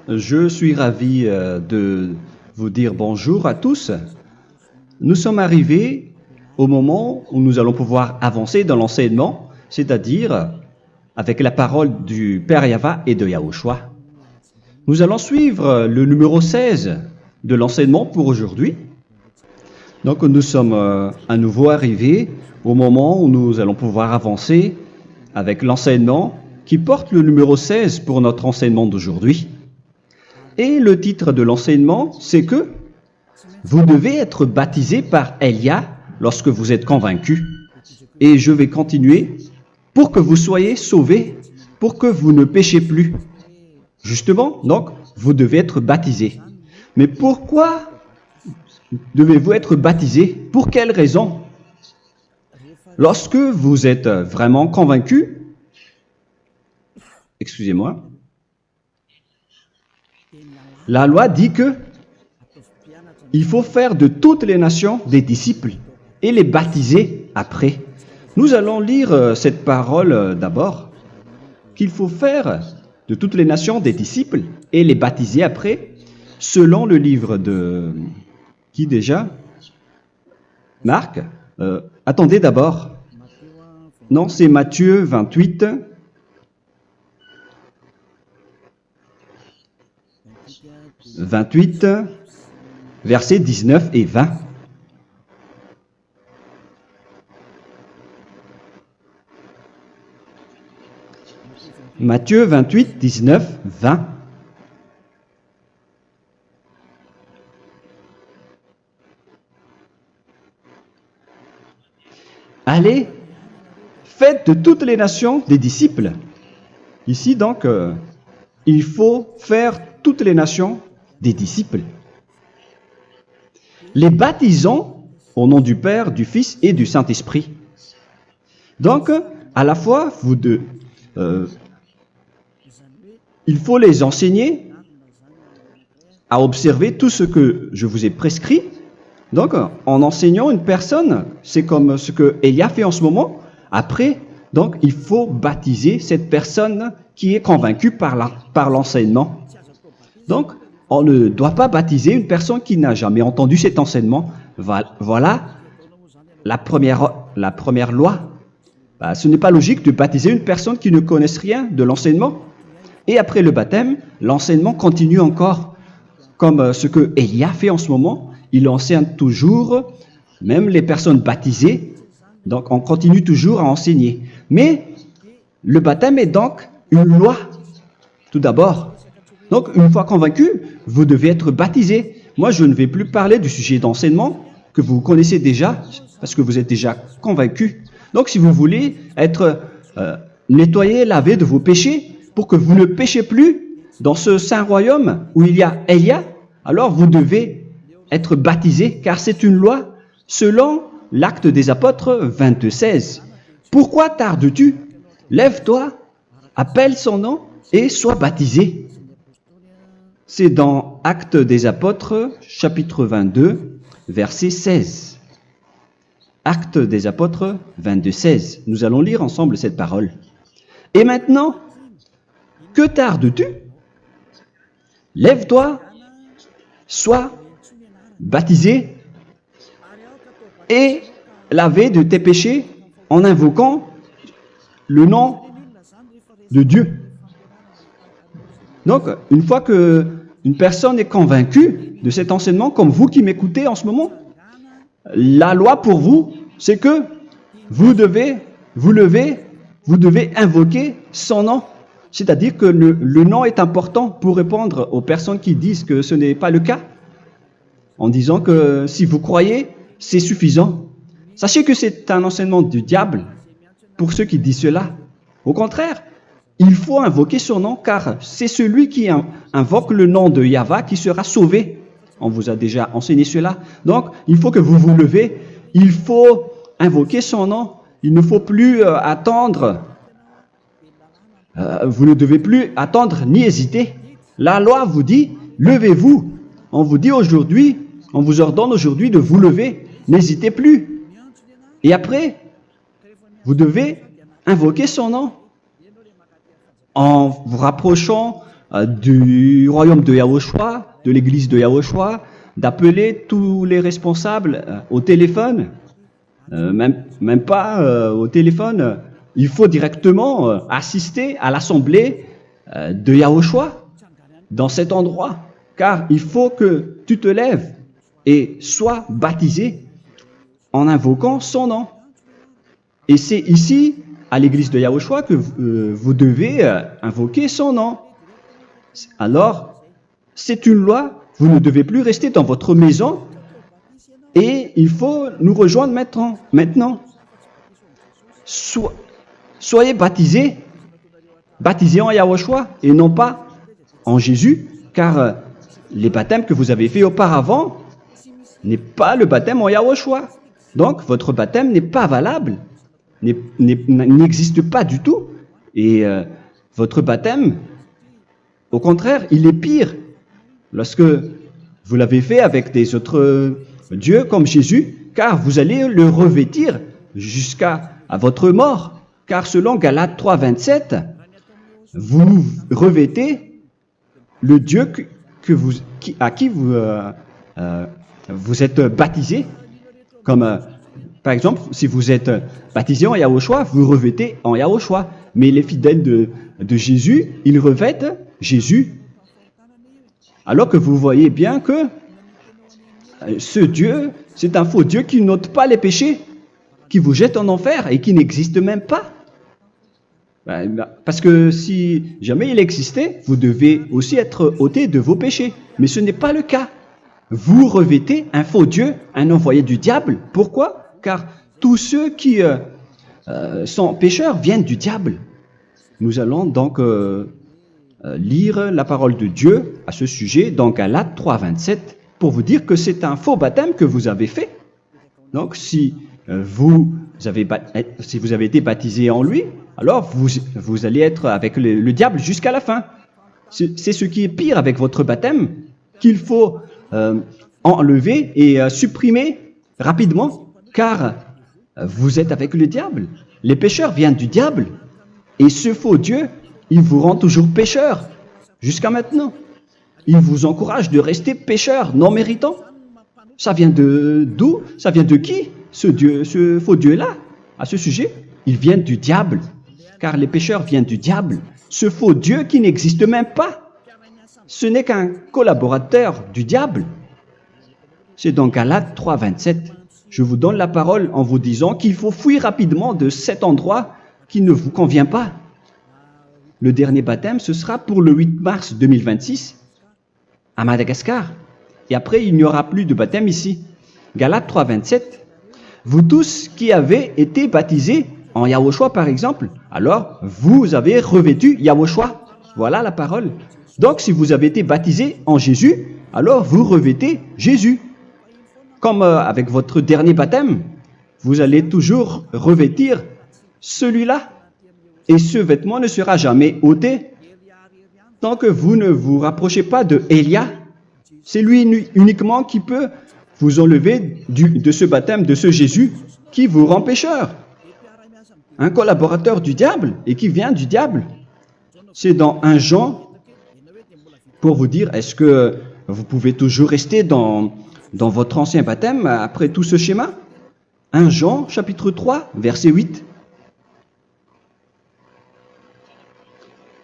Je suis ravi de vous dire bonjour à tous. Nous sommes arrivés au moment où nous allons pouvoir avancer dans l'enseignement, c'est-à-dire avec la parole du Père Yava et de Yahushua. Nous allons suivre le numéro 16 de l'enseignement pour aujourd'hui. Donc nous sommes à nouveau arrivés au moment où nous allons pouvoir avancer avec l'enseignement qui porte le numéro 16 pour notre enseignement d'aujourd'hui. Et le titre de l'enseignement, c'est que vous devez être baptisé par Elia lorsque vous êtes convaincu. Et je vais continuer pour que vous soyez sauvés, pour que vous ne péchez plus. Justement, donc, vous devez être baptisé. Mais pourquoi devez-vous être baptisé? Pour quelle raison? Lorsque vous êtes vraiment convaincu, excusez-moi, la loi dit que il faut faire de toutes les nations des disciples et les baptiser après. Nous allons lire cette parole d'abord, qu'il faut faire de toutes les nations des disciples et les baptiser après, selon le livre de... Qui déjà? Marc? Attendez d'abord. Non, c'est Matthieu 28. Versets 19 et 20. Matthieu 28, 19, 20. Allez, faites de toutes les nations des disciples. Ici donc, il faut faire toutes les nations des disciples. Les baptisons au nom du Père, du Fils et du Saint-Esprit. Donc, à la fois, il faut les enseigner à observer tout ce que je vous ai prescrit. Donc, en enseignant une personne, c'est comme ce que Elia fait en ce moment. Après, donc, il faut baptiser cette personne qui est convaincue par l'enseignement. Donc, on ne doit pas baptiser une personne qui n'a jamais entendu cet enseignement. Voilà la première loi. Ce n'est pas logique de baptiser une personne qui ne connaisse rien de l'enseignement. Et après le baptême, l'enseignement continue encore, comme ce que Elia fait en ce moment. Il enseigne toujours, même les personnes baptisées. Donc, on continue toujours à enseigner. Mais le baptême est donc une loi, tout d'abord. Donc, une fois convaincu, vous devez être baptisé. Moi, je ne vais plus parler du sujet d'enseignement que vous connaissez déjà, parce que vous êtes déjà convaincu. Donc, si vous voulez être nettoyé, lavé de vos péchés, pour que vous ne péchez plus dans ce saint royaume où il y a Elia, alors vous devez être baptisé, car c'est une loi selon l'Acte des Apôtres 22:16. Pourquoi tardes-tu? Lève-toi, appelle son nom et sois baptisé. C'est dans Actes des Apôtres, chapitre 22, verset 16. Actes des Apôtres 22:16. Nous allons lire ensemble cette parole. Et maintenant, que tardes-tu? Lève-toi, sois baptisé et lavé de tes péchés en invoquant le nom de Dieu. Donc, une fois qu'une personne est convaincue de cet enseignement, comme vous qui m'écoutez en ce moment, la loi pour vous, c'est que vous devez invoquer son nom. C'est-à-dire que le nom est important pour répondre aux personnes qui disent que ce n'est pas le cas, en disant que si vous croyez, c'est suffisant. Sachez que c'est un enseignement du diable pour ceux qui disent cela. Au contraire, il faut invoquer son nom, car c'est celui qui invoque le nom de Yahva qui sera sauvé. On vous a déjà enseigné cela. Donc, il faut que vous vous levez, il faut invoquer son nom, il ne faut plus attendre. Vous ne devez plus attendre ni hésiter. La loi vous dit, levez-vous. On vous dit aujourd'hui, on vous ordonne aujourd'hui de vous lever. N'hésitez plus. Et après, vous devez invoquer son nom en vous rapprochant du royaume de Yahushua, de l'église de Yahushua, d'appeler tous les responsables au téléphone, même pas au téléphone. Il faut directement assister à l'assemblée de Yahushua dans cet endroit, car il faut que tu te lèves et sois baptisé en invoquant son nom. Et c'est ici, à l'église de Yahushua, que vous devez invoquer son nom. Alors, c'est une loi, vous ne devez plus rester dans votre maison et il faut nous rejoindre maintenant. Soyez baptisés en Yahushua et non pas en Jésus, car les baptêmes que vous avez faits auparavant n'est pas le baptême en Yahushua. Donc, votre baptême n'est pas valable, n'existe pas du tout. Et votre baptême, au contraire, il est pire lorsque vous l'avez fait avec des autres dieux comme Jésus, car vous allez le revêtir jusqu'à votre mort. Car selon Galates 3, 27, vous revêtez le Dieu à qui vous êtes baptisé. Comme par exemple, si vous êtes baptisé en Yahushua, vous revêtez en Yahushua. Mais les fidèles de Jésus, ils revêtent Jésus. Alors que vous voyez bien que ce Dieu, c'est un faux Dieu qui n'ôte pas les péchés, qui vous jette en enfer et qui n'existe même pas. Parce que si jamais il existait, vous devez aussi être ôté de vos péchés. Mais ce n'est pas le cas. Vous revêtez un faux Dieu, un envoyé du diable. Pourquoi? Car tous ceux qui sont pécheurs viennent du diable. Nous allons donc lire la parole de Dieu à ce sujet dans Galates 3, 27 pour vous dire que c'est un faux baptême que vous avez fait. Donc si vous avez été baptisé en lui, alors vous allez être avec le diable jusqu'à la fin. C'est ce qui est pire avec votre baptême qu'il faut enlever et supprimer rapidement, car vous êtes avec le diable. Les pécheurs viennent du diable, et ce faux Dieu, il vous rend toujours pécheur, jusqu'à maintenant. Il vous encourage de rester pécheur, non méritant. Ça vient d'où? Ça vient de qui, ce faux Dieu-là? À ce sujet, ils viennent du diable, car les pécheurs viennent du diable. Ce faux Dieu qui n'existe même pas. Ce n'est qu'un collaborateur du diable. C'est dans Galates 3, 27. Je vous donne la parole en vous disant qu'il faut fuir rapidement de cet endroit qui ne vous convient pas. Le dernier baptême, ce sera pour le 8 mars 2026 à Madagascar. Et après, il n'y aura plus de baptême ici. Galates 3, 27. Vous tous qui avez été baptisés en Yahushua, par exemple, alors vous avez revêtu Yahushua. Voilà la parole. Donc, si vous avez été baptisé en Jésus, alors vous revêtez Jésus. Comme avec votre dernier baptême, vous allez toujours revêtir celui-là. Et ce vêtement ne sera jamais ôté tant que vous ne vous rapprochez pas de Élia. C'est lui uniquement qui peut vous enlever de ce baptême, de ce Jésus qui vous rend pécheur. Un collaborateur du diable et qui vient du diable. C'est dans 1 Jean, pour vous dire, est-ce que vous pouvez toujours rester dans votre ancien baptême après tout ce schéma? 1 Jean, chapitre 3, verset 8.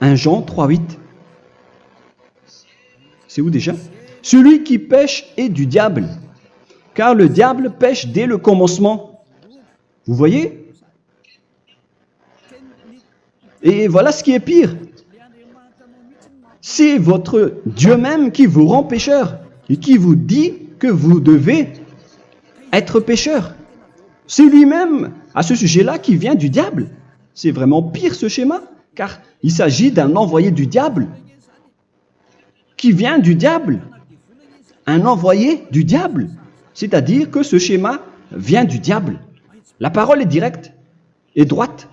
1 Jean 3, 8. C'est où déjà? Celui qui pêche est du diable, car le diable pêche dès le commencement. Vous voyez? Et voilà ce qui est pire. C'est votre Dieu même qui vous rend pécheur et qui vous dit que vous devez être pécheur. C'est lui-même, à ce sujet-là, qui vient du diable. C'est vraiment pire ce schéma, car il s'agit d'un envoyé du diable qui vient du diable. Un envoyé du diable. C'est-à-dire que ce schéma vient du diable. La parole est directe et droite.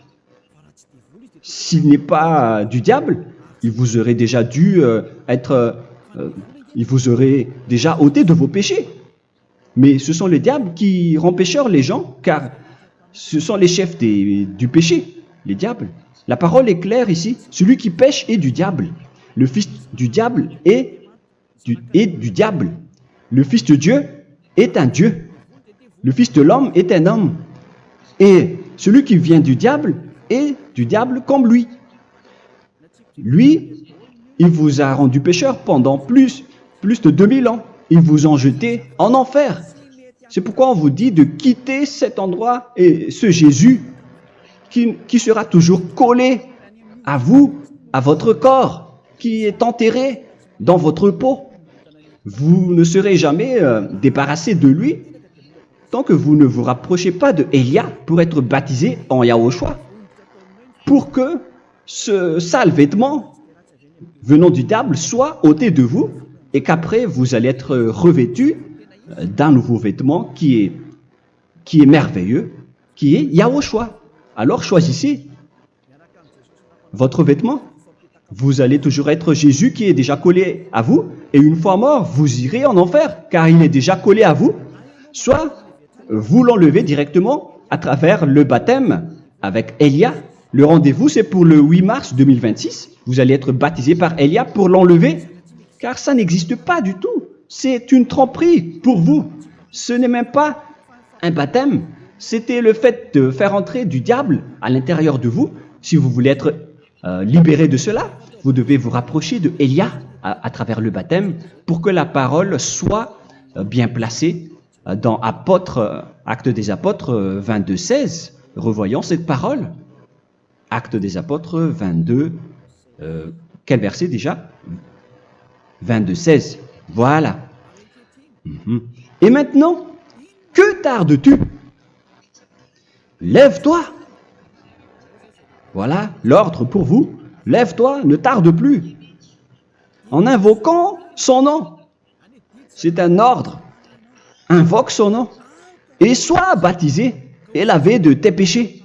S'il n'est pas du diable, il vous aurait déjà dû il vous aurait déjà ôté de vos péchés. Mais ce sont les diables qui rendent pécheurs les gens, car ce sont les chefs du péché, les diables. La parole est claire ici, celui qui pêche est du diable. le fils du diable est du diable. Le fils de Dieu est un Dieu. Le fils de l'homme est un homme. Et celui qui vient du diable est du diable comme lui. Lui, il vous a rendu pécheur pendant plus de 2000 ans. Il vous a jeté en enfer. C'est pourquoi on vous dit de quitter cet endroit et ce Jésus qui sera toujours collé à vous, à votre corps, qui est enterré dans votre peau. Vous ne serez jamais débarrassé de lui tant que vous ne vous rapprochez pas de Élia pour être baptisé en Yahushua, pour que ce sale vêtement venant du diable soit ôté de vous et qu'après vous allez être revêtu d'un nouveau vêtement qui est merveilleux, qui est Yahushua. Alors choisissez votre vêtement. Vous allez toujours être Jésus qui est déjà collé à vous, et une fois mort, vous irez en enfer, car il est déjà collé à vous. Soit vous l'enlevez directement à travers le baptême avec Élia. Le rendez-vous, c'est pour le 8 mars 2026. Vous allez être baptisé par Élia pour l'enlever, car ça n'existe pas du tout. C'est une tromperie pour vous. Ce n'est même pas un baptême. C'était le fait de faire entrer du diable à l'intérieur de vous. Si vous voulez être libéré de cela, vous devez vous rapprocher de Élia à travers le baptême pour que la parole soit bien placée dans Actes des Apôtres 22:16. Revoyons cette parole. Actes des Apôtres 22, quel verset déjà? 22:16. Voilà. Et maintenant, que tardes-tu? Lève-toi. Voilà l'ordre pour vous. Lève-toi, ne tarde plus. En invoquant son nom. C'est un ordre. Invoque son nom. Et sois baptisé et lavé de tes péchés.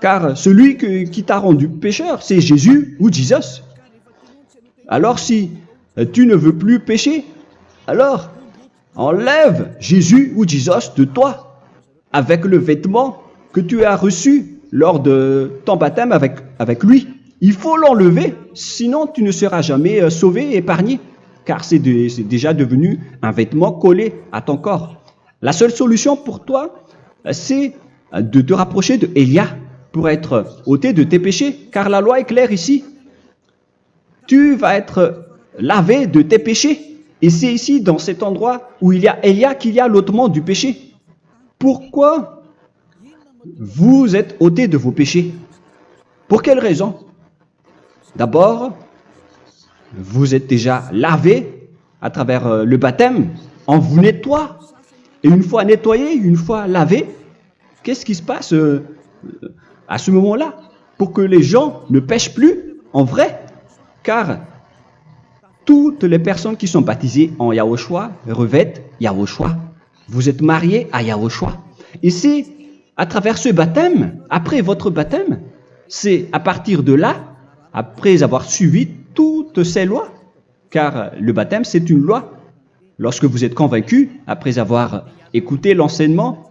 Car celui qui t'a rendu pécheur, c'est Jésus ou Jesus. Alors si tu ne veux plus pécher, alors enlève Jésus ou Jesus de toi avec le vêtement que tu as reçu lors de ton baptême avec lui. Il faut l'enlever, sinon tu ne seras jamais sauvé, épargné, car c'est déjà devenu un vêtement collé à ton corps. La seule solution pour toi, c'est de te rapprocher de Élia pour être ôté de tes péchés, car la loi est claire ici. Tu vas être lavé de tes péchés, et c'est ici, dans cet endroit où il y a Élia, qu'il y a l'ôtement du péché. Pourquoi vous êtes ôtés de vos péchés? Pour quelle raison? D'abord, vous êtes déjà lavé à travers le baptême. On vous nettoie. Et une fois nettoyé, une fois lavé, qu'est-ce qui se passe à ce moment-là? Pour que les gens ne pêchent plus en vrai. Car toutes les personnes qui sont baptisées en Yahushua revêtent Yahushua. Vous êtes mariés à Yahushua. Et c'est à travers ce baptême, après votre baptême, c'est à partir de là, après avoir suivi toutes ces lois, car le baptême c'est une loi. Lorsque vous êtes convaincu, après avoir écouté l'enseignement,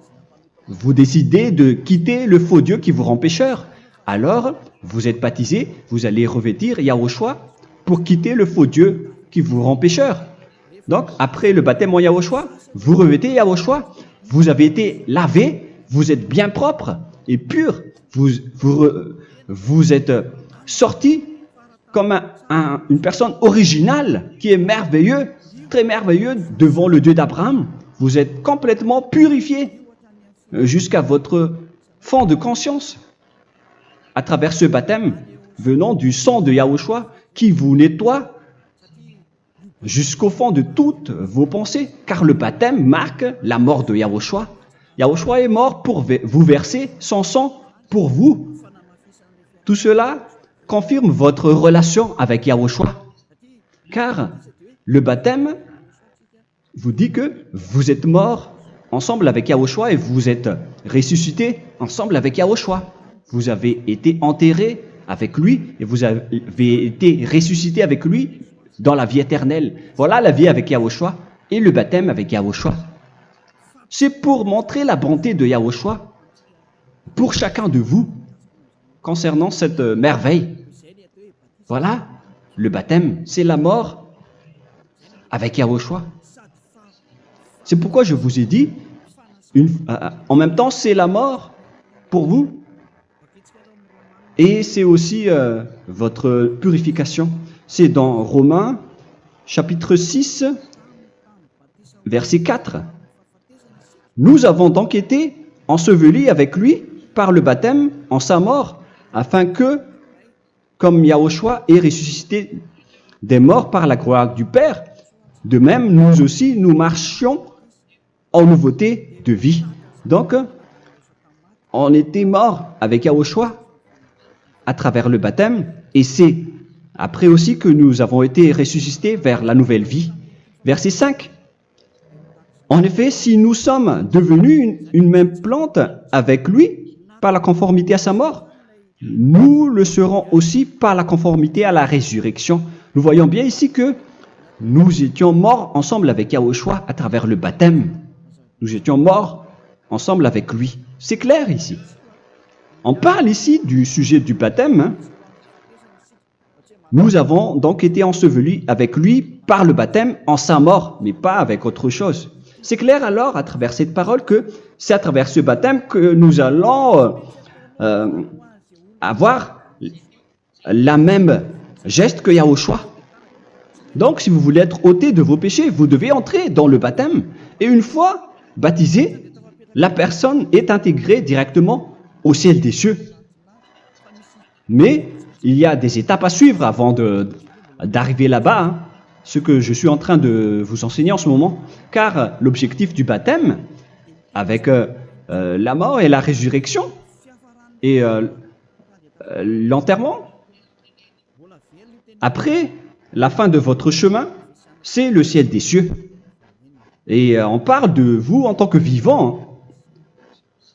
vous décidez de quitter le faux Dieu qui vous rend pécheur. Alors, vous êtes baptisé, vous allez revêtir Yahushua pour quitter le faux Dieu qui vous rend pécheur. Donc, après le baptême en Yahushua, vous revêtez Yahushua, vous avez été lavé, vous êtes bien propre et pur, vous êtes sorti comme une personne originale qui est merveilleux, très merveilleux devant le Dieu d'Abraham. Vous êtes complètement purifié jusqu'à votre fond de conscience à travers ce baptême venant du sang de Yahushua qui vous nettoie jusqu'au fond de toutes vos pensées, car le baptême marque la mort de Yahushua. Yahushua est mort pour vous verser son sang pour vous. Tout cela confirme votre relation avec Yahushua, car le baptême vous dit que vous êtes mort ensemble avec Yahushua et vous êtes ressuscité ensemble avec Yahushua. Vous avez été enterré avec lui et vous avez été ressuscité avec lui dans la vie éternelle. Voilà la vie avec Yahushua et le baptême avec Yahushua. C'est pour montrer la bonté de Yahushua pour chacun de vous concernant cette merveille. Voilà le baptême, c'est la mort avec Yahushua. C'est pourquoi je vous ai dit, en même temps, c'est la mort pour vous. Et c'est aussi votre purification. C'est dans Romains, chapitre 6, verset 4. Nous avons donc été ensevelis avec lui par le baptême en sa mort, afin que, comme Yahushua est ressuscité des morts par la gloire du Père, de même, nous aussi, nous marchions en nouveauté de vie. Donc, on était morts avec Yahushua à travers le baptême, et c'est après aussi que nous avons été ressuscités vers la nouvelle vie. Verset 5. En effet, si nous sommes devenus une même plante avec lui par la conformité à sa mort, nous le serons aussi par la conformité à la résurrection. Nous voyons bien ici que nous étions morts ensemble avec Yahushua à travers le baptême. Nous étions morts ensemble avec lui. C'est clair ici. On parle ici du sujet du baptême. Nous avons donc été ensevelis avec lui par le baptême en sa mort, mais pas avec autre chose. C'est clair alors à travers cette parole que c'est à travers ce baptême que nous allons avoir la même geste que Yahushua. Donc, si vous voulez être ôté de vos péchés, vous devez entrer dans le baptême. Et une fois baptisé, la personne est intégrée directement au ciel des cieux. Mais il y a des étapes à suivre avant d'arriver là-bas, ce que je suis en train de vous enseigner en ce moment. Car l'objectif du baptême, avec la mort et la résurrection, et l'enterrement, après la fin de votre chemin, c'est le ciel des cieux. Et on parle de vous en tant que vivant.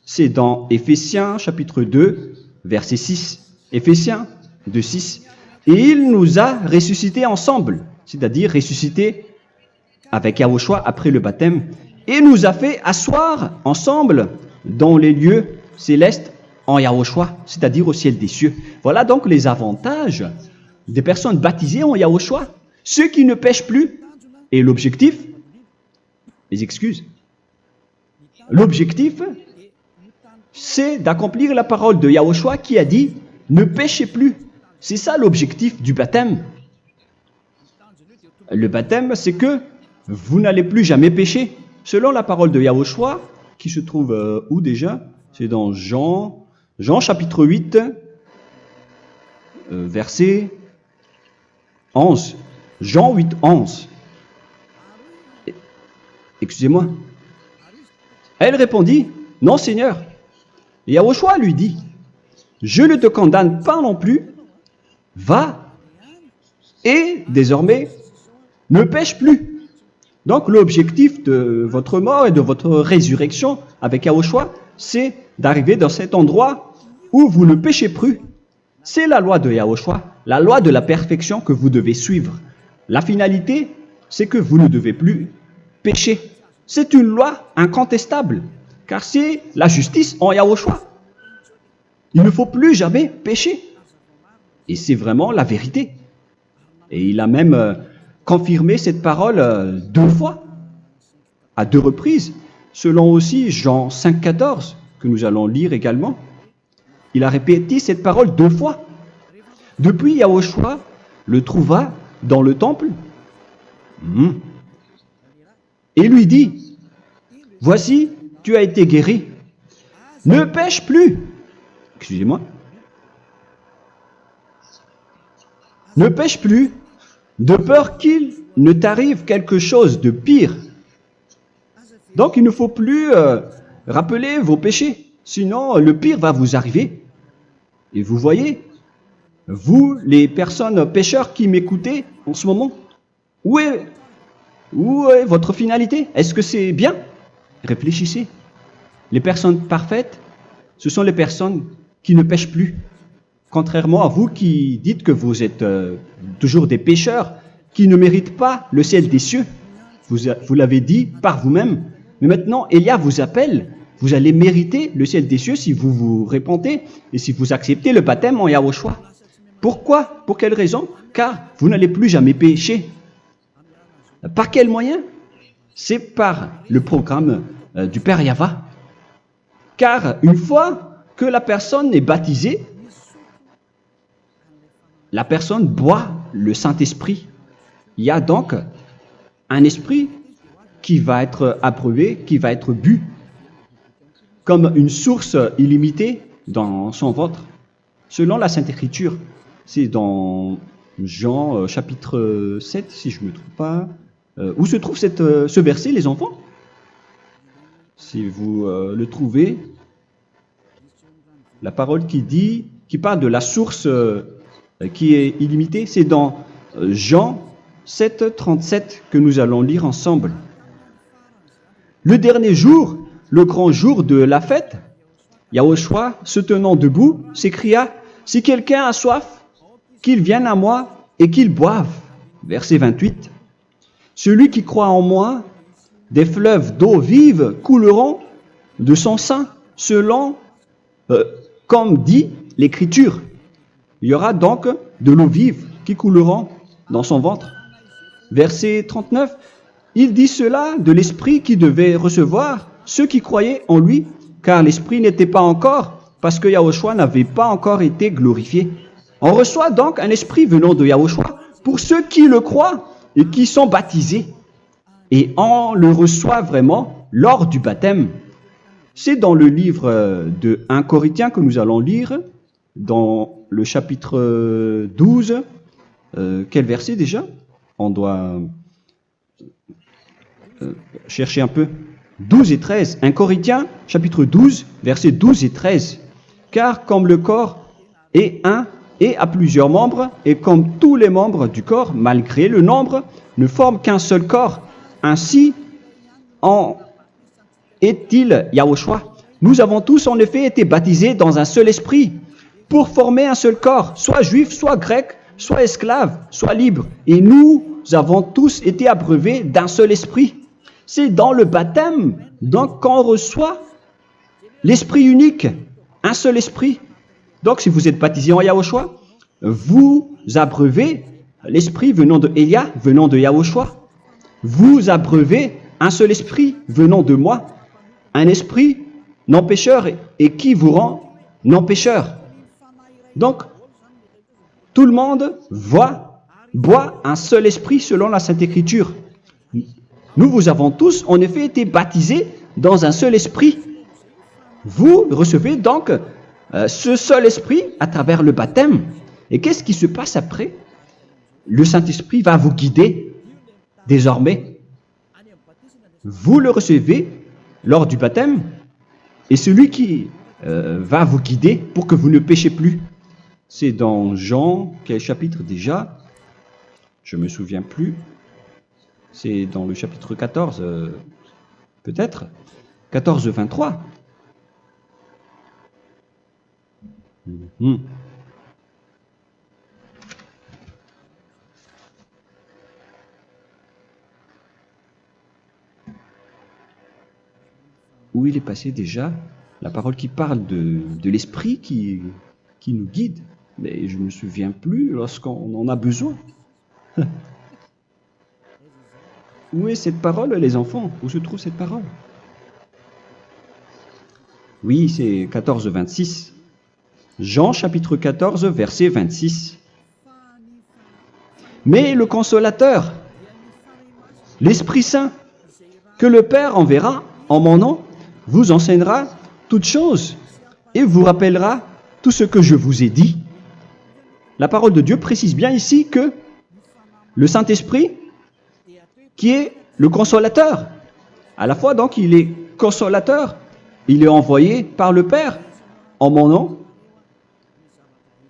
C'est dans Éphésiens chapitre 2, verset 6. Éphésiens 2, 6. Et il nous a ressuscités ensemble, c'est-à-dire ressuscités avec Yahushua après le baptême, et nous a fait asseoir ensemble dans les lieux célestes en Yahushua, c'est-à-dire au ciel des cieux. Voilà donc les avantages des personnes baptisées en Yahushua, ceux qui ne pêchent plus. Et l'objectif, les excuses, l'objectif, c'est d'accomplir la parole de Yahushua qui a dit « Ne péchez plus ». C'est ça l'objectif du baptême. Le baptême, c'est que vous n'allez plus jamais pécher. Selon la parole de Yahushua, qui se trouve où déjà? C'est dans Jean chapitre 8, verset 11. Jean 8, 11. Excusez-moi. Elle répondit, « Non, Seigneur. » Et Yahushua lui dit, « Je ne te condamne pas non plus. Va et désormais ne pêche plus. » Donc l'objectif de votre mort et de votre résurrection avec Yahushua, c'est d'arriver dans cet endroit où vous ne péchez plus. C'est la loi de Yahushua, la loi de la perfection que vous devez suivre. La finalité, c'est que vous ne devez plus pécher. C'est une loi incontestable, car c'est la justice en Yahushua. Il ne faut plus jamais pécher. Et c'est vraiment la vérité. Et il a même confirmé cette parole 2 fois, à 2 reprises, selon aussi Jean 5, 14, que nous allons lire également. Il a répété cette parole 2 fois. Depuis, Yahushua le trouva dans le temple et lui dit, « Voici, tu as été guéri. Ne pêche plus. » Excusez-moi. Ne pêche plus, de peur qu'il ne t'arrive quelque chose de pire. Donc, il ne faut plus rappeler vos péchés, sinon le pire va vous arriver. Et vous voyez, vous, les personnes pécheurs qui m'écoutez en ce moment, où est votre finalité? Est-ce que c'est bien? Réfléchissez. Les personnes parfaites, ce sont les personnes qui ne pêchent plus. Contrairement à vous qui dites que vous êtes toujours des pécheurs qui ne méritent pas le ciel des cieux. Vous l'avez dit par vous-même. Mais maintenant, Élia vous appelle. Vous allez mériter le ciel des cieux si vous vous repentez et si vous acceptez le baptême en Yahushua. Pourquoi? Pour quelle raison? Car vous n'allez plus jamais pécher. Par quel moyen? C'est par le programme du Père Yahva. Car une fois que la personne est baptisée, la personne boit le Saint-Esprit. Il y a donc un esprit qui va être approuvé, qui va être bu, comme une source illimitée dans son ventre, selon la Sainte Écriture. C'est dans Jean chapitre 7, si je ne me trompe pas. Où se trouve ce verset, les enfants? Si vous le trouvez, la parole qui parle de la source qui est illimitée, c'est dans Jean 7, 37 que nous allons lire ensemble. Le dernier jour, le grand jour de la fête, Yahushua, se tenant debout, s'écria, « Si quelqu'un a soif, qu'il vienne à moi et qu'il boive. » Verset 28. « Celui qui croit en moi, des fleuves d'eau vive couleront de son sein, selon, comme dit l'Écriture. » Il y aura donc de l'eau vive qui couleront dans son ventre. Verset 39. Il dit cela de l'Esprit qui devait recevoir ceux qui croyaient en lui, car l'Esprit n'était pas encore, parce que Yahushua n'avait pas encore été glorifié. On reçoit donc un Esprit venant de Yahushua pour ceux qui le croient et qui sont baptisés. Et on le reçoit vraiment lors du baptême. C'est dans le livre de 1 Corinthiens que nous allons lire, dans le chapitre 12. Quel verset déjà? On doit chercher un peu. 12 et 13. 1 Corinthiens, chapitre 12, versets 12 et 13. Car comme le corps est un et a plusieurs membres, et comme tous les membres du corps, malgré le nombre, ne forment qu'un seul corps, ainsi en est-il Yahushua. Nous avons tous en effet été baptisés dans un seul esprit, pour former un seul corps, soit juif, soit grec, soit esclave, soit libre. Et nous avons tous été abreuvés d'un seul esprit. C'est dans le baptême, donc, qu'on reçoit l'esprit unique, un seul esprit. Donc, si vous êtes baptisé en Yahushua, vous abreuvez l'esprit venant de Elia, venant de Yahushua. Vous abreuvez un seul esprit venant de moi, un esprit non pécheur et qui vous rend non pécheur. Donc, tout le monde boit un seul esprit selon la Sainte Écriture. Nous vous avons tous en effet été baptisés dans un seul esprit. Vous recevez donc ce seul esprit à travers le baptême. Et qu'est-ce qui se passe après? Le Saint-Esprit va vous guider désormais. Vous le recevez lors du baptême et celui qui va vous guider pour que vous ne péchez plus. C'est dans Jean, quel chapitre déjà? Je ne me souviens plus. C'est dans le chapitre 14, peut-être. 14, 23. Où il est passé déjà? La parole qui parle de l'esprit qui nous guide. Mais je ne me souviens plus lorsqu'on en a besoin. Où est cette parole, les enfants? Où se trouve cette parole? Oui, c'est 14, 26. Jean, chapitre 14, verset 26. Mais le Consolateur, l'Esprit Saint, que le Père enverra en mon nom, vous enseignera toutes choses et vous rappellera tout ce que je vous ai dit. La parole de Dieu précise bien ici que le Saint-Esprit, qui est le consolateur, à la fois donc il est consolateur, il est envoyé par le Père en mon nom,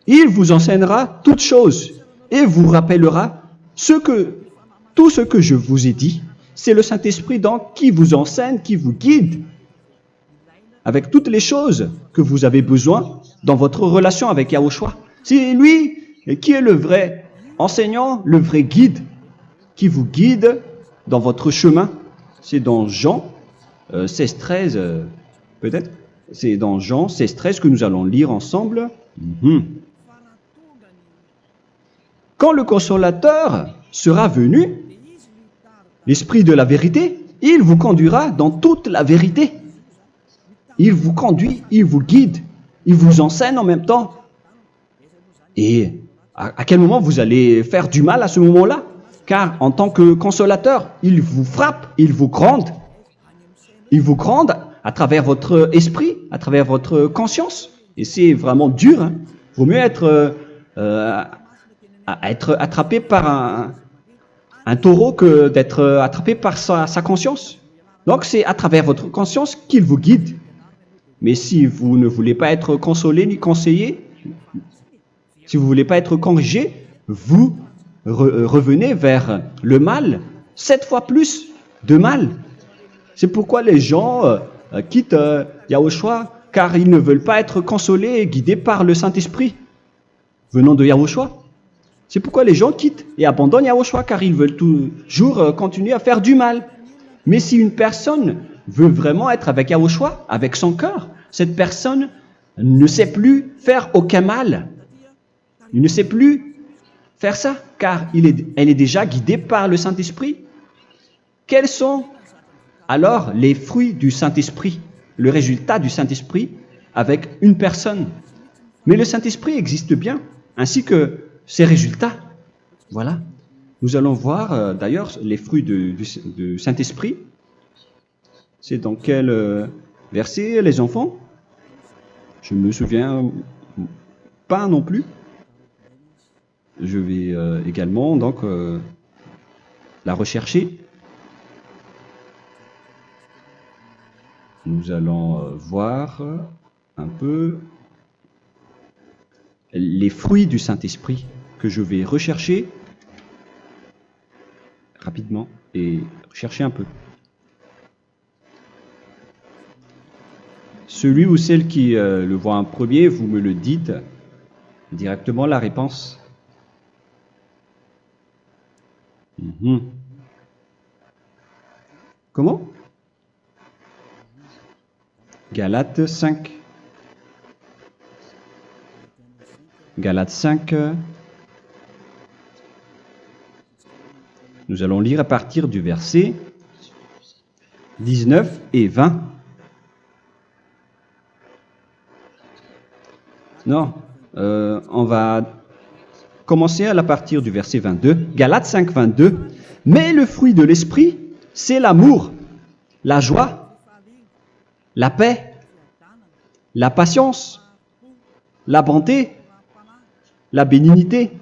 il vous enseignera toutes choses et vous rappellera tout ce que je vous ai dit. C'est le Saint-Esprit donc qui vous enseigne, qui vous guide avec toutes les choses que vous avez besoin dans votre relation avec Yahushua. C'est lui qui est le vrai enseignant, le vrai guide, qui vous guide dans votre chemin. C'est dans Jean 16, 13, peut-être. C'est dans Jean 16, 13 que nous allons lire ensemble. Quand le consolateur sera venu, l'Esprit de la vérité, il vous conduira dans toute la vérité. Il vous conduit, il vous guide, il vous enseigne en même temps. Et à quel moment vous allez faire du mal à ce moment-là? Car en tant que consolateur, il vous frappe, il vous gronde. Il vous gronde à travers votre esprit, à travers votre conscience. Et c'est vraiment dur. Hein. Vaut mieux être attrapé par un taureau que d'être attrapé par sa conscience. Donc c'est à travers votre conscience qu'il vous guide. Mais si vous ne voulez pas être consolé ni conseillé, si vous ne voulez pas être corrigé, vous revenez vers le mal, 7 fois plus de mal. C'est pourquoi les gens quittent Yahushua, car ils ne veulent pas être consolés et guidés par le Saint-Esprit venant de Yahushua. C'est pourquoi les gens quittent et abandonnent Yahushua, car ils veulent toujours continuer à faire du mal. Mais si une personne veut vraiment être avec Yahushua, avec son cœur, cette personne ne sait plus faire aucun mal. Il ne sait plus faire ça, car elle est déjà guidée par le Saint-Esprit. Quels sont alors les fruits du Saint-Esprit, le résultat du Saint-Esprit avec une personne? Mais le Saint-Esprit existe bien, ainsi que ses résultats. Voilà. Nous allons voir d'ailleurs les fruits du Saint-Esprit. C'est dans quel verset, les enfants? Je ne me souviens pas non plus. Je vais également donc la rechercher. Nous allons voir un peu les fruits du Saint-Esprit que je vais rechercher rapidement et chercher un peu. Celui ou celle qui le voit en premier, vous me le dites directement la réponse. Comment? Galates 5. Galates 5. Nous allons lire à partir du verset 19 et 20. Non, on va commencer à partir du verset 22. Galates 5, 22. Mais le fruit de l'esprit, c'est l'amour, la joie, la paix, la patience, la bonté, la bénignité,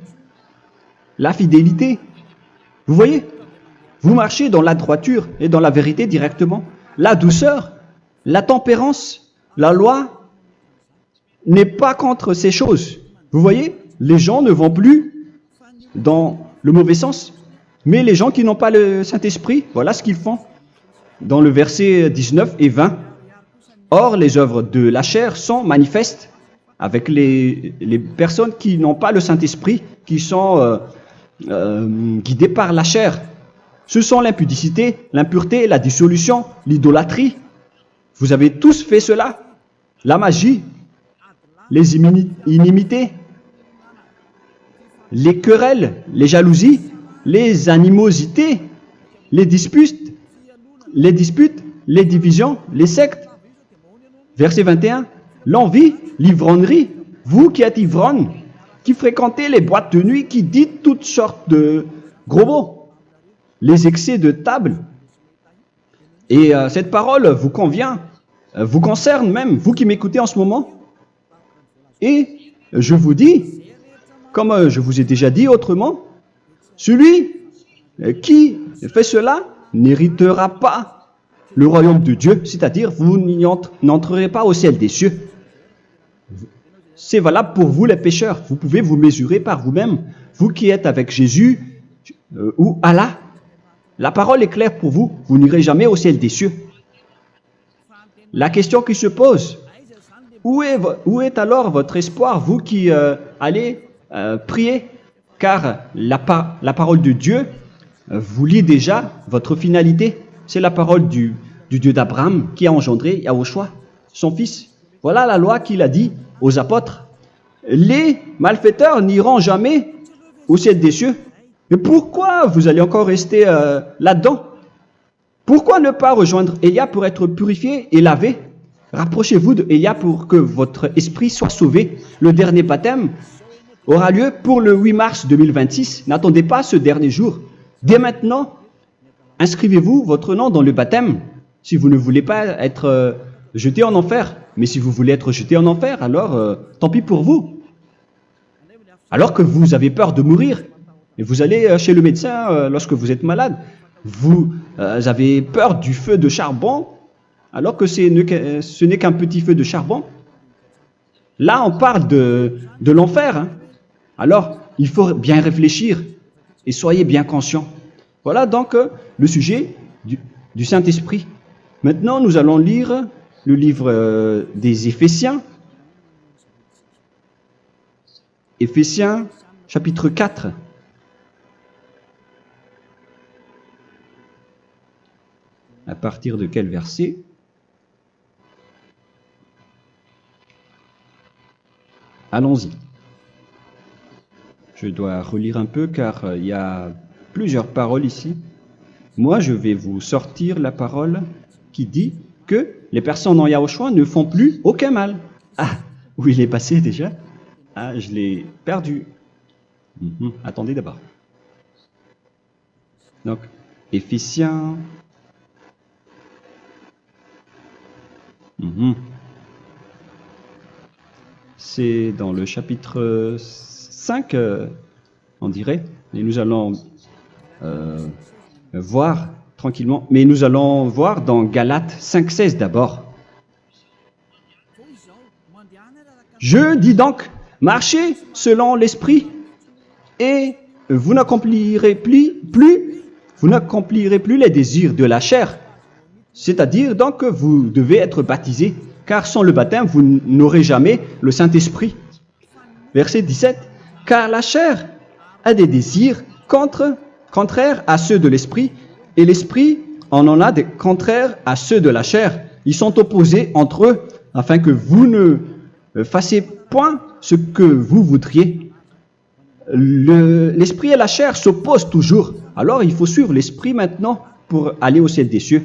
la fidélité. Vous voyez? Vous marchez dans la droiture et dans la vérité directement. La douceur, la tempérance, la loi n'est pas contre ces choses. Vous voyez? Les gens ne vont plus dans le mauvais sens. Mais les gens qui n'ont pas le Saint-Esprit, voilà ce qu'ils font. Dans le verset 19 et 20. Or, les œuvres de la chair sont manifestes avec les personnes qui n'ont pas le Saint-Esprit, qui sont guidées par la chair. Ce sont l'impudicité, l'impureté, la dissolution, l'idolâtrie. Vous avez tous fait cela. La magie, les inimités, les querelles, les jalousies, les animosités, les disputes, les divisions, les sectes. Verset 21, l'envie, l'ivrognerie, vous qui êtes ivrognes, qui fréquentez les boîtes de nuit, qui dites toutes sortes de gros mots, les excès de table. Et cette parole vous convient, vous concerne même, vous qui m'écoutez en ce moment. Et je vous dis, comme je vous ai déjà dit autrement, celui qui fait cela n'héritera pas le royaume de Dieu, c'est-à-dire vous n'entrerez pas au ciel des cieux. C'est valable pour vous les pécheurs. Vous pouvez vous mesurer par vous-même, vous qui êtes avec Jésus ou Allah. La parole est claire pour vous, vous n'irez jamais au ciel des cieux. La question qui se pose, où est alors votre espoir, vous qui allez prier? Car la parole de Dieu vous lit déjà votre finalité. C'est la parole du Dieu d'Abraham qui a engendré Yahushua, son fils. Voilà la loi qu'il a dit aux apôtres. Les malfaiteurs n'iront jamais au ciel des cieux. Mais pourquoi vous allez encore rester là-dedans? Pourquoi ne pas rejoindre Élia pour être purifié et lavé? Rapprochez-vous de Élia pour que votre esprit soit sauvé. Le dernier baptême aura lieu pour le 8 mars 2026. N'attendez pas ce dernier jour. Dès maintenant, inscrivez-vous votre nom dans le baptême si vous ne voulez pas être jeté en enfer. Mais si vous voulez être jeté en enfer, alors tant pis pour vous. Alors que vous avez peur de mourir, et vous allez chez le médecin lorsque vous êtes malade, vous avez peur du feu de charbon, alors que ce n'est qu'un petit feu de charbon. Là, on parle de l'enfer. Hein. Alors, il faut bien réfléchir et soyez bien conscients. Voilà donc le sujet du Saint-Esprit. Maintenant, nous allons lire le livre des Éphésiens. Éphésiens, chapitre 4. À partir de quel verset? Allons-y. Je dois relire un peu car il y a plusieurs paroles ici. Moi, je vais vous sortir la parole qui dit que les personnes en Yahushua ne font plus aucun mal. Ah, où il est passé déjà? Ah, je l'ai perdu. Attendez d'abord. Donc, Éphésiens. C'est dans le chapitre 5, on dirait. Et nous allons voir tranquillement. Mais nous allons voir dans Galates 5,16 d'abord. Je dis donc, marchez selon l'esprit et vous n'accomplirez plus les désirs de la chair. C'est-à-dire donc que vous devez être baptisé, car sans le baptême, vous n'aurez jamais le Saint-Esprit. Verset 17. Car la chair a des désirs contraires à ceux de l'esprit, et l'esprit en a des contraires à ceux de la chair. Ils sont opposés entre eux, afin que vous ne fassiez point ce que vous voudriez. L'esprit et la chair s'opposent toujours. Alors il faut suivre l'esprit maintenant pour aller au ciel des cieux.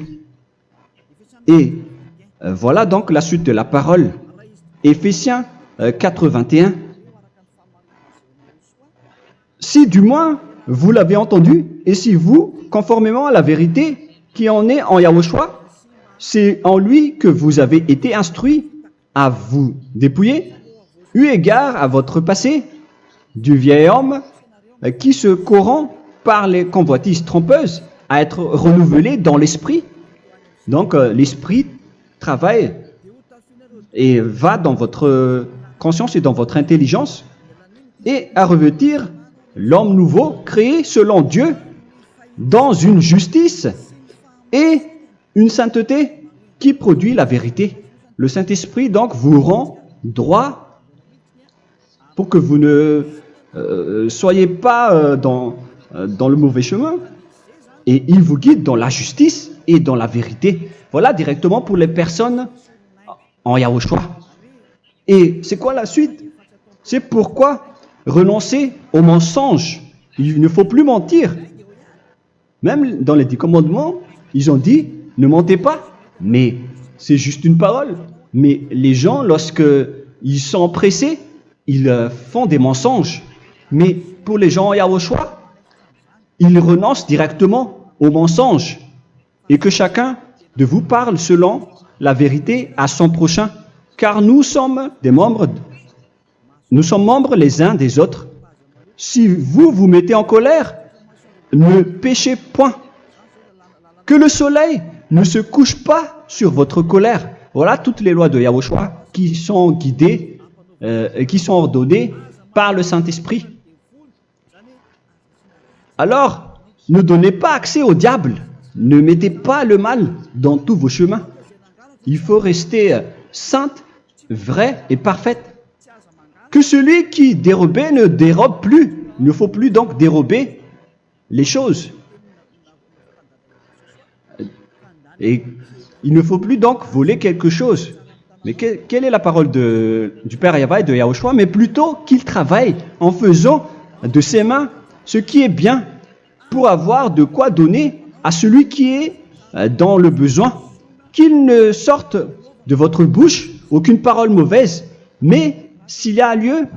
Et voilà donc la suite de la parole. Éphésiens 4:21. Si du moins vous l'avez entendu, et si vous, conformément à la vérité qui en est en Yahushua, c'est en lui que vous avez été instruits à vous dépouiller, eu égard à votre passé, du vieil homme qui se corrompt par les convoitises trompeuses, à être renouvelé dans l'esprit. Donc l'esprit travaille et va dans votre conscience et dans votre intelligence et à revêtir l'homme nouveau créé selon Dieu dans une justice et une sainteté qui produit la vérité. Le Saint-Esprit donc vous rend droit pour que vous ne soyez pas dans le mauvais chemin et il vous guide dans la justice et dans la vérité. Voilà directement pour les personnes en Yahushua. Et c'est quoi la suite? C'est pourquoi renoncer au mensonge. Il ne faut plus mentir. Même dans les 10 commandements, ils ont dit ne mentez pas. Mais c'est juste une parole. Mais les gens, lorsqu'ils sont pressés, ils font des mensonges. Mais pour les gens en Yahushua, ils renoncent directement au mensonge. Et que chacun de vous parle selon la vérité à son prochain. Car nous sommes membres les uns des autres. Si vous vous mettez en colère, ne péchez point. Que le soleil ne se couche pas sur votre colère. Voilà toutes les lois de Yahushua qui sont guidées, qui sont ordonnées par le Saint-Esprit. Alors, ne donnez pas accès au diable. Ne mettez pas le mal dans tous vos chemins. Il faut rester sainte, vraie et parfaite. Que celui qui dérobait ne dérobe plus. Il ne faut plus donc dérober les choses. Et il ne faut plus donc voler quelque chose. Mais quelle est la parole du Père Yahweh et de Yahushua? Mais plutôt qu'il travaille en faisant de ses mains ce qui est bien, pour avoir de quoi donner à celui qui est dans le besoin. Qu'il ne sorte de votre bouche aucune parole mauvaise, mais s'il y a lieu,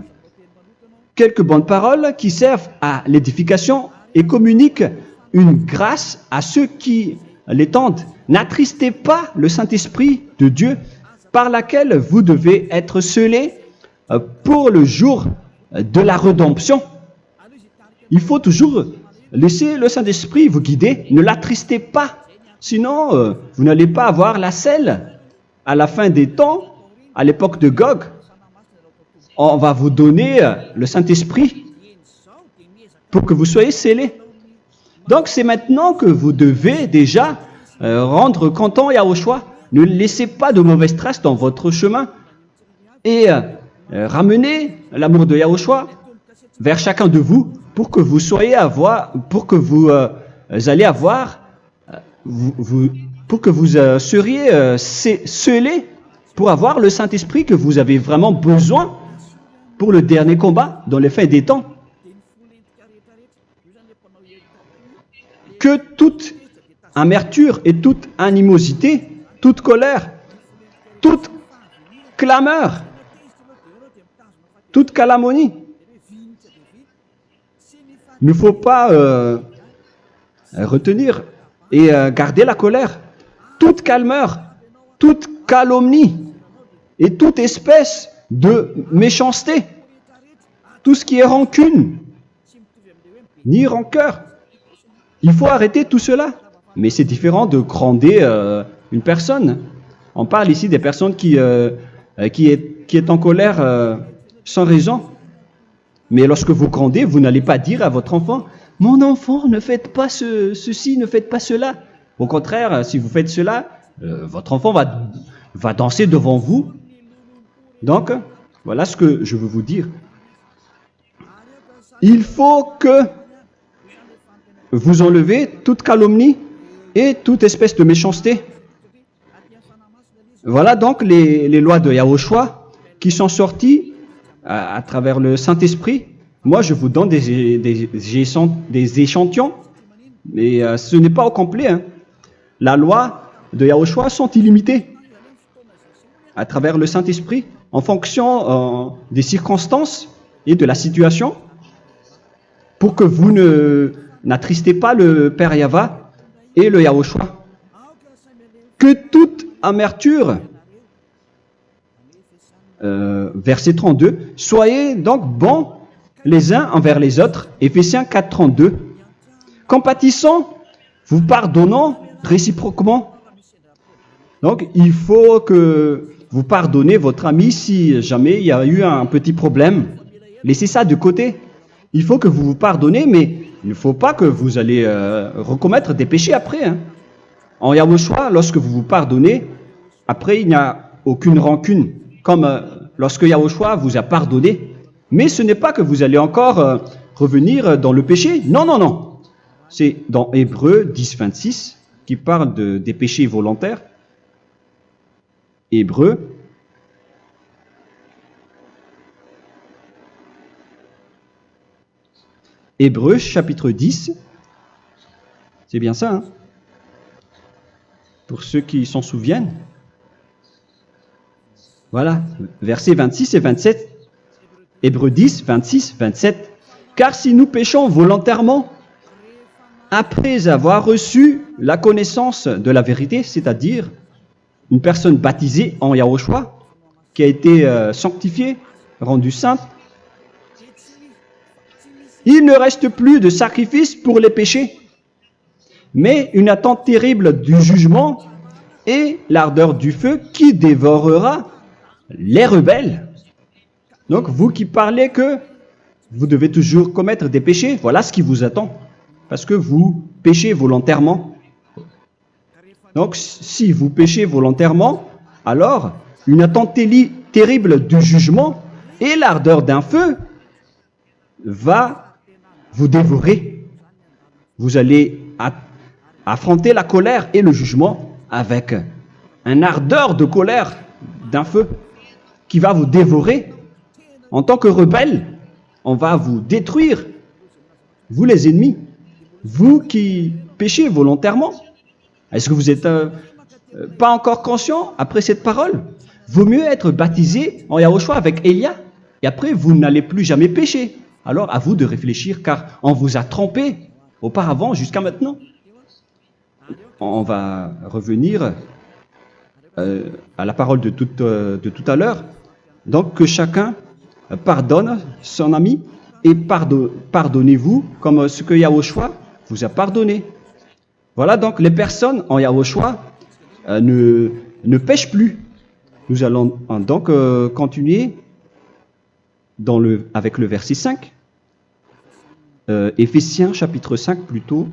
quelques bonnes paroles qui servent à l'édification et communiquent une grâce à ceux qui l'étendent. N'attristez pas le Saint-Esprit de Dieu, par laquelle vous devez être scellés pour le jour de la rédemption. Il faut toujours laisser le Saint-Esprit vous guider, ne l'attristez pas, sinon vous n'allez pas avoir la selle. À la fin des temps, à l'époque de Gog, on va vous donner le Saint-Esprit pour que vous soyez scellés. Donc c'est maintenant que vous devez déjà rendre content Yahushua. Ne laissez pas de mauvaises traces dans votre chemin et ramenez l'amour de Yahushua vers chacun de vous pour que vous soyez seriez scellés pour avoir le Saint-Esprit que vous avez vraiment besoin pour le dernier combat dans les fins des temps. Que toute amertume et toute animosité, toute colère, toute clameur, toute calomnie, il ne faut pas retenir et garder la colère. Toute clameur, toute calomnie et toute espèce de méchanceté, tout ce qui est rancune, ni rancœur. Il faut arrêter tout cela. Mais c'est différent de gronder une personne. On parle ici des personnes qui est en colère sans raison. Mais lorsque vous grondez, vous n'allez pas dire à votre enfant « Mon enfant, ne faites pas ceci, ne faites pas cela ». Au contraire, si vous faites cela, votre enfant va danser devant vous. Donc, voilà ce que je veux vous dire. Il faut que vous enlevez toute calomnie et toute espèce de méchanceté. Voilà donc les lois de Yahushua qui sont sorties à travers le Saint-Esprit. Moi, je vous donne des échantillons, mais ce n'est pas au complet. Hein. La loi de Yahushua sont illimitées à travers le Saint-Esprit en fonction des circonstances et de la situation pour que vous n'attristez pas le Père Yahva et le Yahushua. Que toute amertume, verset 32, soyez donc bons les uns envers les autres, Éphésiens 4, 32, compatissant, vous pardonnant réciproquement. Donc, il faut que vous pardonnez votre ami si jamais il y a eu un petit problème. Laissez ça de côté. Il faut que vous vous pardonnez, mais il ne faut pas que vous allez recommettre des péchés après. Hein. En Yahushua, lorsque vous vous pardonnez, après il n'y a aucune rancune, comme lorsque Yahushua vous a pardonné. Mais ce n'est pas que vous allez encore revenir dans le péché. Non, non, non. C'est dans Hébreux 10, 26 qui parle des péchés volontaires. Hébreux. Hébreux chapitre 10. C'est bien ça, hein? Pour ceux qui s'en souviennent. Voilà, versets 26 et 27. Hébreux 10, 26, 27. Car si nous péchons volontairement, après avoir reçu la connaissance de la vérité, c'est-à-dire une personne baptisée en Yahushua, qui a été sanctifiée, rendue sainte, il ne reste plus de sacrifice pour les péchés, mais une attente terrible du jugement et l'ardeur du feu qui dévorera les rebelles. Donc, vous qui parlez que vous devez toujours commettre des péchés, voilà ce qui vous attend, parce que vous péchez volontairement. Donc, si vous péchez volontairement, alors une attente terrible du jugement et l'ardeur d'un feu va vous dévorer. Vous allez affronter la colère et le jugement avec un ardeur de colère d'un feu qui va vous dévorer. En tant que rebelle, on va vous détruire vous les ennemis, vous qui péchez volontairement. Est-ce que vous n'êtes pas encore conscient après cette parole? Vaut mieux être baptisé en Yahushua avec Elia, et après vous n'allez plus jamais pécher. Alors à vous de réfléchir, car on vous a trompé auparavant jusqu'à maintenant. On va revenir à la parole de tout à l'heure. Donc que chacun pardonne son ami et pardonnez-vous comme ce que Yahushua vous a pardonné. Voilà, donc les personnes en Yahushua ne pêchent plus. Nous allons donc continuer avec le verset 5. Éphésiens chapitre 5 plutôt.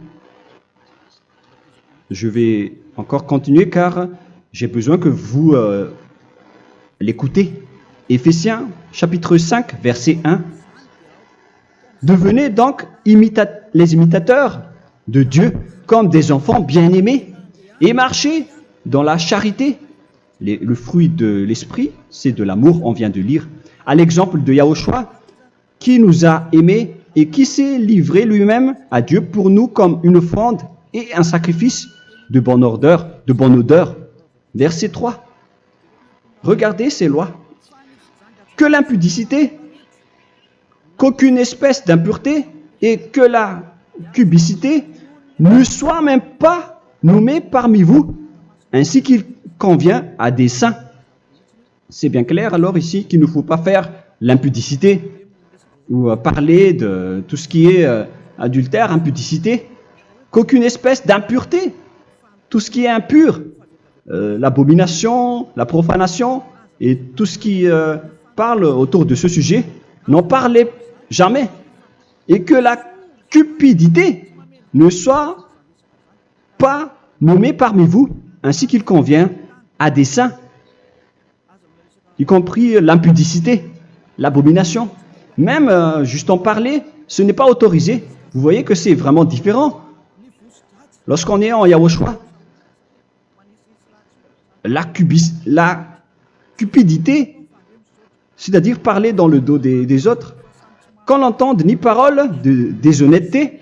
Je vais encore continuer car j'ai besoin que vous l'écoutez. Éphésiens chapitre 5 verset 1. Devenez donc les imitateurs de Dieu comme des enfants bien-aimés et marchez dans la charité. Le fruit de l'esprit, c'est de l'amour, on vient de lire, à l'exemple de Yahushua, qui nous a aimés et qui s'est livré lui-même à Dieu pour nous comme une offrande et un sacrifice de bonne odeur. Verset 3. Regardez ces lois. Que l'impudicité, qu'aucune espèce d'impureté et que la cubicité ne soient même pas nommés parmi vous, ainsi qu'il convient à des saints. C'est bien clair alors ici qu'il ne faut pas faire l'impudicité ou parler de tout ce qui est adultère, impudicité, qu'aucune espèce d'impureté, tout ce qui est impur, l'abomination, la profanation et tout ce qui parle autour de ce sujet, n'en parlez jamais. Et que la cupidité ne soit pas nommée parmi vous, ainsi qu'il convient à des saints, y compris l'impudicité, l'abomination. Même juste en parler, ce n'est pas autorisé. Vous voyez que c'est vraiment différent. Lorsqu'on est en Yahushua, la cupidité, c'est-à-dire parler dans le dos des autres, qu'on n'entende ni parole de déshonnêteté,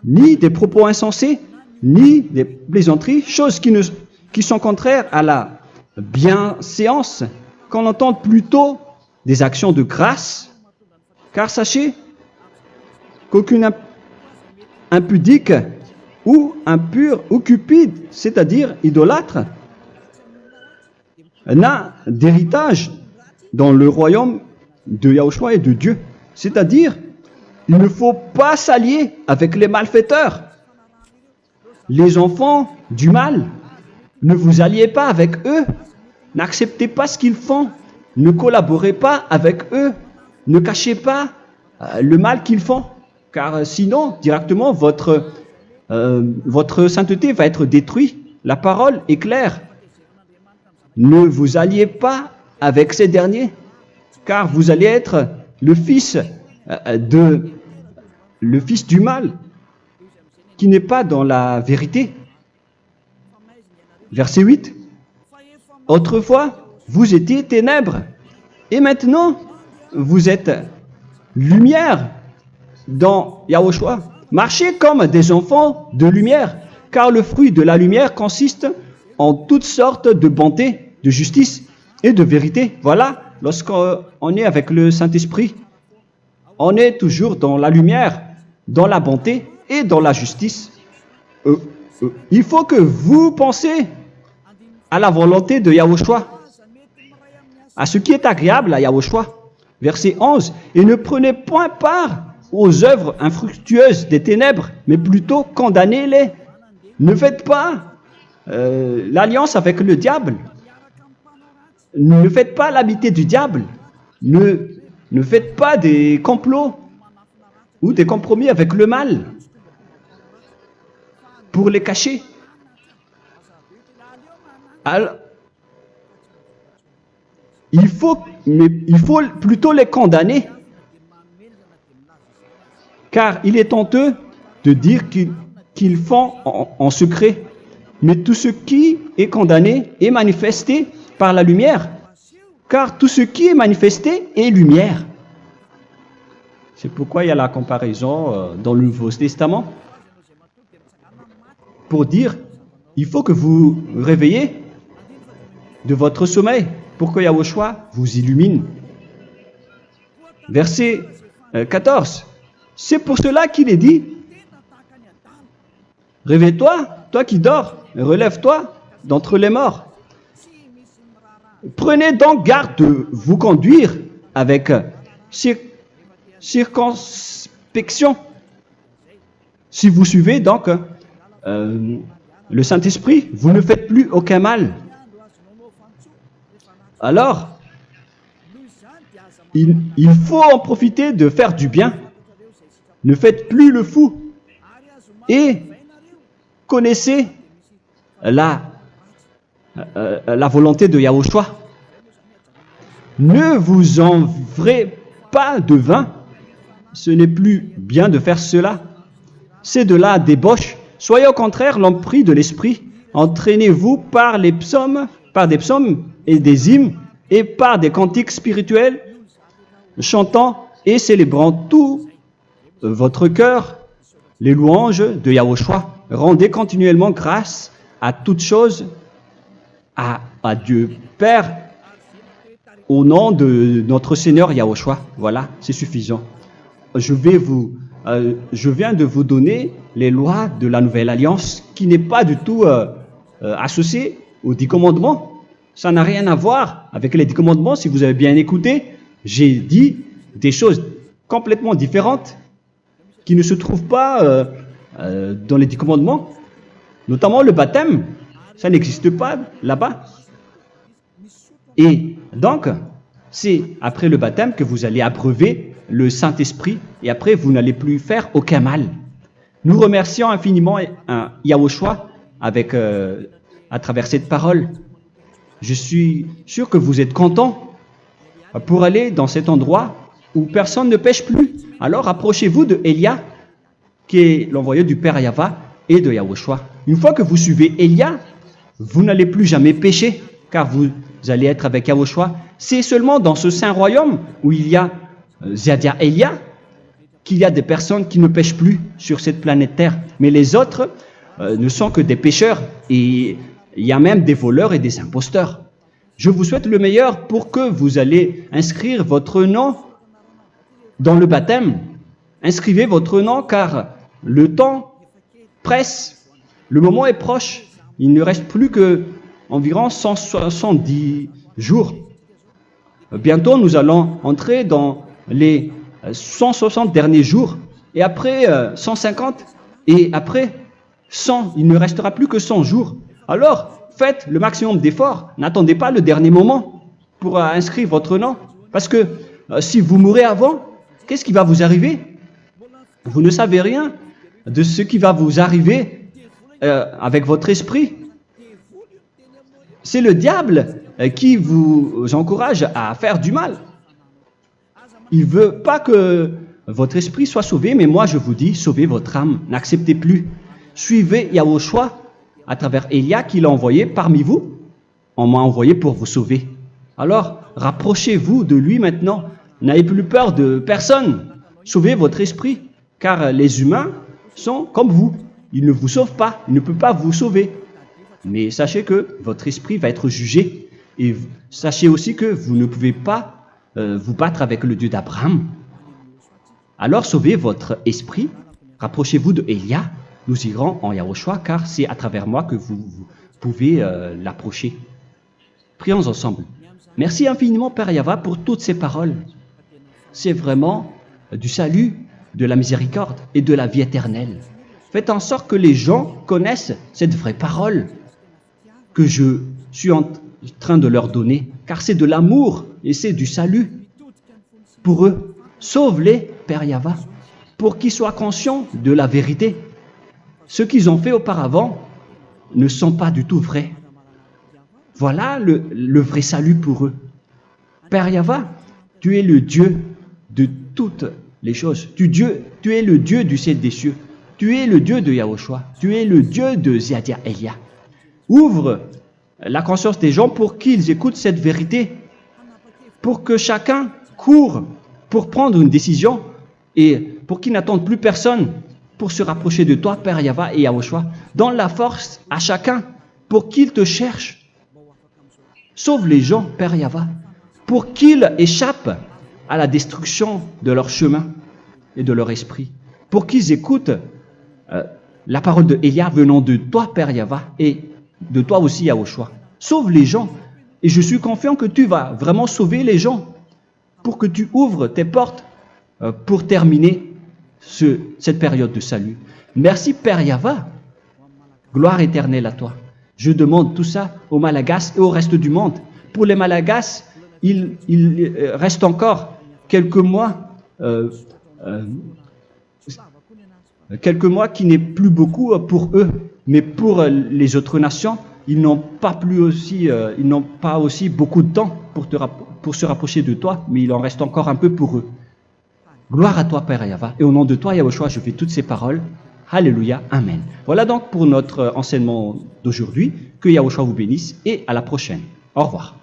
ni des propos insensés, ni des plaisanteries, choses qui sont contraires à la bienséance, qu'on entende plutôt des actions de grâce, car sachez qu'aucune impudique ou impure ou cupide, c'est-à-dire idolâtre, n'a d'héritage dans le royaume de Yahushua et de Dieu. C'est-à-dire, il ne faut pas s'allier avec les malfaiteurs. Les enfants du mal, ne vous alliez pas avec eux. N'acceptez pas ce qu'ils font. Ne collaborez pas avec eux. Ne cachez pas le mal qu'ils font. Car sinon, directement, votre sainteté va être détruite. La parole est claire. Ne vous alliez pas avec ces derniers, car vous allez être le fils du mal, qui n'est pas dans la vérité. Verset 8. Autrefois, vous étiez ténèbres, et maintenant, vous êtes lumière dans Yahushua. Marchez comme des enfants de lumière, car le fruit de la lumière consiste en toutes sortes de bonté, de justice et de vérité. Voilà, lorsqu'on est avec le Saint-Esprit, on est toujours dans la lumière, dans la bonté et dans la justice. Il faut que vous pensiez à la volonté de Yahushua, à ce qui est agréable à Yahushua. Verset 11. Et ne prenez point part aux œuvres infructueuses des ténèbres, mais plutôt condamnez-les. Ne faites pas l'alliance avec le diable. Ne faites pas l'amitié du diable. Ne faites pas des complots ou des compromis avec le mal pour les cacher. Alors, il faut plutôt les condamner, car il est honteux de dire qu'ils font en secret. Mais tout ce qui est condamné est manifesté par la lumière, car tout ce qui est manifesté est lumière. C'est pourquoi il y a la comparaison dans le Nouveau Testament pour dire, il faut que vous réveillez de votre sommeil pour que Yahushua vous illumine. Verset 14. C'est pour cela qu'il est dit, réveille-toi, toi qui dors, relève-toi d'entre les morts. Prenez donc garde de vous conduire avec circonspection. Si vous suivez donc le Saint-Esprit, vous ne faites plus aucun mal. Alors, il faut en profiter de faire du bien. Ne faites plus le fou. Et connaissez la volonté de Yahushua. Ne vous envrez pas de vin. Ce n'est plus bien de faire cela. C'est de la débauche. Soyez au contraire l'empris de l'esprit. Entraînez-vous par des psaumes et des hymnes et par des cantiques spirituels, chantant et célébrant tout votre cœur les louanges de Yahushua. Rendez continuellement grâce à toutes choses à Dieu Père au nom de notre Seigneur Yahushua. Voilà, c'est suffisant. Je viens de vous donner les lois de la Nouvelle Alliance qui n'est pas du tout associée aux 10 commandements. Ça n'a rien à voir avec les 10 commandements. Si vous avez bien écouté, j'ai dit des choses complètement différentes qui ne se trouvent pas dans les 10 commandements. Notamment le baptême. Ça n'existe pas là-bas. Et donc, c'est après le baptême que vous allez abreuver le Saint-Esprit et après, vous n'allez plus faire aucun mal. Nous remercions infiniment Yahushua à travers cette parole. Je suis sûr que vous êtes contents pour aller dans cet endroit où personne ne pêche plus. Alors, approchez-vous de Élia, qui est l'envoyé du Père Yahva et de Yahushua. Une fois que vous suivez Élia, vous n'allez plus jamais pécher, car vous allez être avec Yahushua. C'est seulement dans ce saint royaume où il y a Ziadia Elia qu'il y a des personnes qui ne pêchent plus sur cette planète Terre. Mais les autres ne sont que des pécheurs et il y a même des voleurs et des imposteurs. Je vous souhaite le meilleur pour que vous allez inscrire votre nom dans le baptême. Inscrivez votre nom car le temps presse, le moment est proche. Il ne reste plus que environ 170 jours. Bientôt, nous allons entrer dans les 160 derniers jours, et après 150, et après 100. Il ne restera plus que 100 jours. Alors, faites le maximum d'efforts. N'attendez pas le dernier moment pour inscrire votre nom. Parce que si vous mourrez avant, qu'est-ce qui va vous arriver? Vous ne savez rien de ce qui va vous arriver avec votre esprit. C'est le diable qui vous encourage à faire du mal. Il ne veut pas que votre esprit soit sauvé, mais moi je vous dis, sauvez votre âme, n'acceptez plus. Suivez Yahushua à travers Élia qu'il a envoyé parmi vous. On m'a envoyé pour vous sauver. Alors, rapprochez-vous de lui maintenant. N'ayez plus peur de personne. Sauvez votre esprit, car les humains sont comme vous. Ils ne vous sauvent pas, ils ne peuvent pas vous sauver. Mais sachez que votre esprit va être jugé. Et sachez aussi que vous ne pouvez pas vous battre avec le Dieu d'Abraham. Alors sauvez votre esprit, rapprochez-vous de Élia, nous irons en Yahushua, car c'est à travers moi que vous pouvez l'approcher. Prions ensemble. Merci infiniment Père Yahva pour toutes ces paroles. C'est vraiment du salut, de la miséricorde et de la vie éternelle. Faites en sorte que les gens connaissent cette vraie parole que je suis en train de leur donner, car c'est de l'amour et c'est du salut pour eux. Sauve-les, Père Yahva, pour qu'ils soient conscients de la vérité. Ce qu'ils ont fait auparavant ne sont pas du tout vrais. Voilà le vrai salut pour eux. Père Yahva, tu es le Dieu de toutes les choses. Tu es le Dieu du ciel des cieux. Tu es le Dieu de Yahushua. Tu es le Dieu de Ziadia Elia. Ouvre la conscience des gens pour qu'ils écoutent cette vérité, pour que chacun court pour prendre une décision et pour qu'ils n'attendent plus personne pour se rapprocher de toi, Père Yahweh et Yahushua. Donne la force à chacun pour qu'ils te cherchent. Sauve les gens, Père Yahweh, pour qu'ils échappent à la destruction de leur chemin et de leur esprit, pour qu'ils écoutent la parole de Elia venant de toi, Père Yahweh, et de toi aussi, Yahushua. Sauve les gens, et je suis confiant que tu vas vraiment sauver les gens pour que tu ouvres tes portes pour terminer cette période de salut. Merci, Père Yahweh. Gloire éternelle à toi. Je demande tout ça aux Malagasy et au reste du monde. Pour les Malagasy, il reste encore quelques mois qui n'est plus beaucoup pour eux, mais pour les autres nations, ils n'ont pas aussi beaucoup de temps pour se rapprocher de toi, mais il en reste encore un peu pour eux. Gloire à toi, Père Yahweh, et au nom de toi, Yahushua, je fais toutes ces paroles. Alléluia, Amen. Voilà donc pour notre enseignement d'aujourd'hui. Que Yahushua vous bénisse et à la prochaine. Au revoir.